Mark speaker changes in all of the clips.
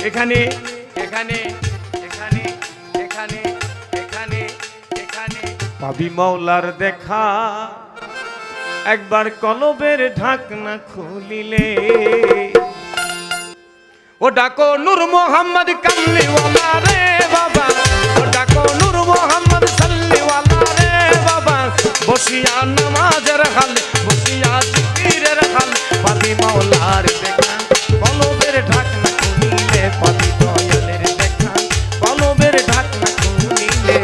Speaker 1: এখানে এখানে এখানে এখানে এখানে এখানে পাবি মাওলার দেখা একবার কলবের ঢাকনা খুলিলে। ও ডাকো নূর মোহাম্মদ কামলিওয়ালা রে বাবা, ও ডাকো নূর মোহাম্মদ সাল্লিওয়ালা রে বাবা, বসিয়া নামাজের হাল বসিয়া জিকিরের হাল পাবি মাওলার দেখা কলবের ঢাকনা খুলিলে, পাবি দয়ালের দেখা কলবের ঢাকনা খুলিলে।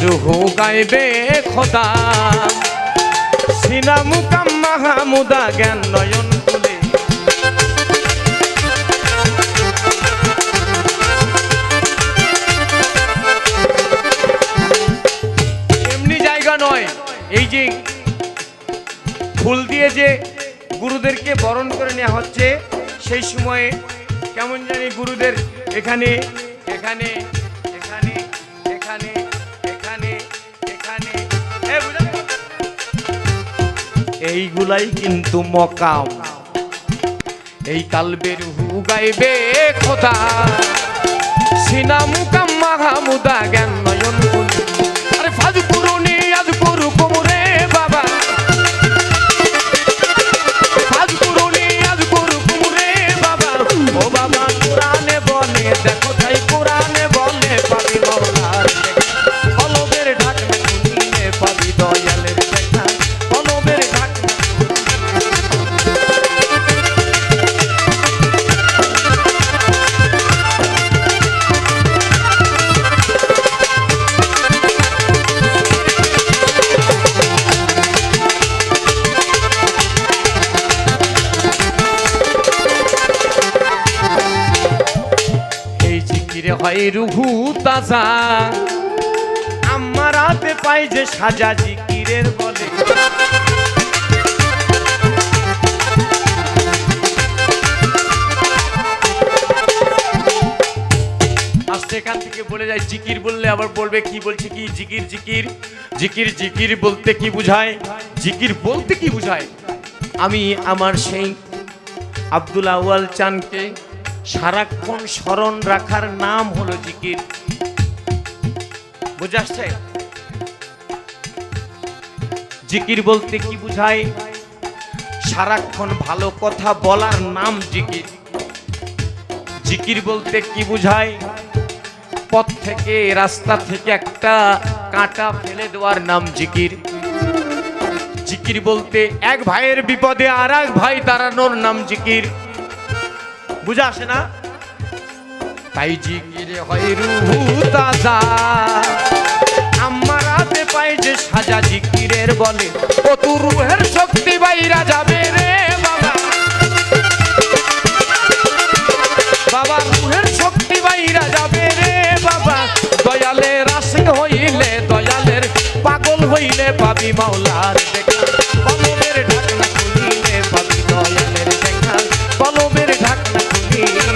Speaker 1: রুহু গাইবে খোদা সিনা মুকাম মাহমুদা জ্ঞান নয়ন খুলে। এমনি জায়গা নয়, এই যে ফুল দিয়ে যে গুরুদেরকে বরণ করে নেওয়া হচ্ছে, সেই সময়ে কেমন জানি গুরুদের এখানে এখানে এখানে এখানে এইগুলাই কিন্তু মকাম। এই কালবের হু গাইবে খোদা সিনা মুকাম মাহমুদা জ্ঞান নয়ন খুলে। আরে ফাজ পুরুনি আজ পুরু কুমরে বাবা, ফাজ পুরুনি আজ পুরু কুমরে বাবা, ও বাবা কোরআনে বলে দেখো তাই কোরআনে বলে পাবি মাওলার দেখা কলবের ঢাকনা খুলিলে, পাবি দয়ালের দেখা কলবের ঢাকনা। এই জিকিরে হয় রুহু তাজা, আমার হাতে পাই যে সাজা জিকিরের বলে। আজকে এখান থেকে বলে যায় জিকির বললে আবার বলবে কি বলছে কি জিকির জিকির জিকির জিকির বলতে কি বুঝায়, জিকির বলতে কি বুঝায়। আমি আমার সেই আব্দুল আউয়াল চানকে সারাক্ষণ স্মরণ রাখার নাম হলো জিকির। বুঝে আসছে? জিকির বলতে কি বুঝায়, সারাক্ষণ ভালো কথা বলার নাম জিকির। জিকির বলতে কি বুঝায়, পথ থেকে রাস্তা থেকে একটা কাঁটা ফেলে দেওয়ার নাম জিকির। জিকির বলতে এক ভাইয়ের বিপদে আর এক ভাই দাঁড়ানোর নাম জিকির। বুঝে আসে না? তাই জিকিরে হয় রুহু তাজা, আমার হাতে পাই যে সাজা জিকিরের বলে। ও তু রুহের শক্তি বাইরা যাবে রে বাবা, বাবা রুহের শক্তি বাইরা যাবে রে বাবা, দয়ালের আশিক হইলে দয়ালের পাগল হইলে পাবি মাওলার দেখা কলবের ঢাকনা খুলিলে, পাবি দয়ালের দেখা কলবের ঢাকনা খুলিলে।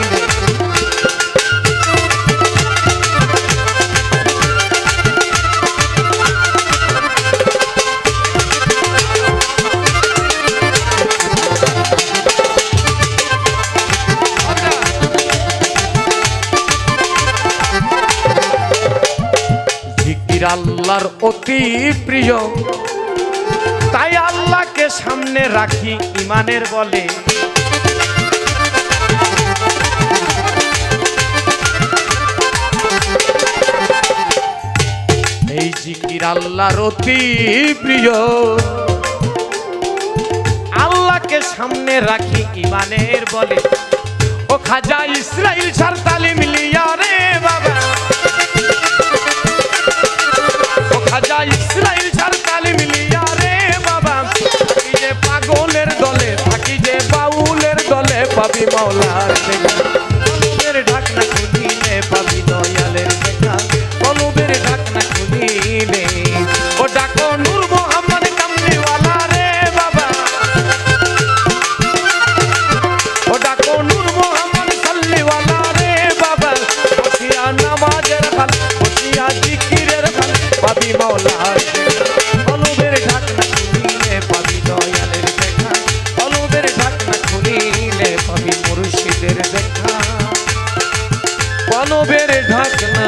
Speaker 1: জিকির আল্লাহর অতি প্রিয়, তাই আল্লাহকে সামনে রাখি ইমানের বলে। এই জিকির আল্লাহর অতি প্রিয়, আল্লাহকে সামনে রাখি ইমানের বলে। ও খাজা ইসরাইল সার তালিম লিয়া রে বাবা, ও খাজা ইসরাইল সার তালিম লিয়া রে বাবা, থাকি যে পাগলের দলে থাকি যে বাউলের দলে পাবি মাওলার দেখা কলবের ঢাকনা খুলিলে, পাবি দয়ালের দেখা কলবের ঢাকনা খুলিলে। ও ডাকো নূর মোহাম্মদ কামলিওয়ালা না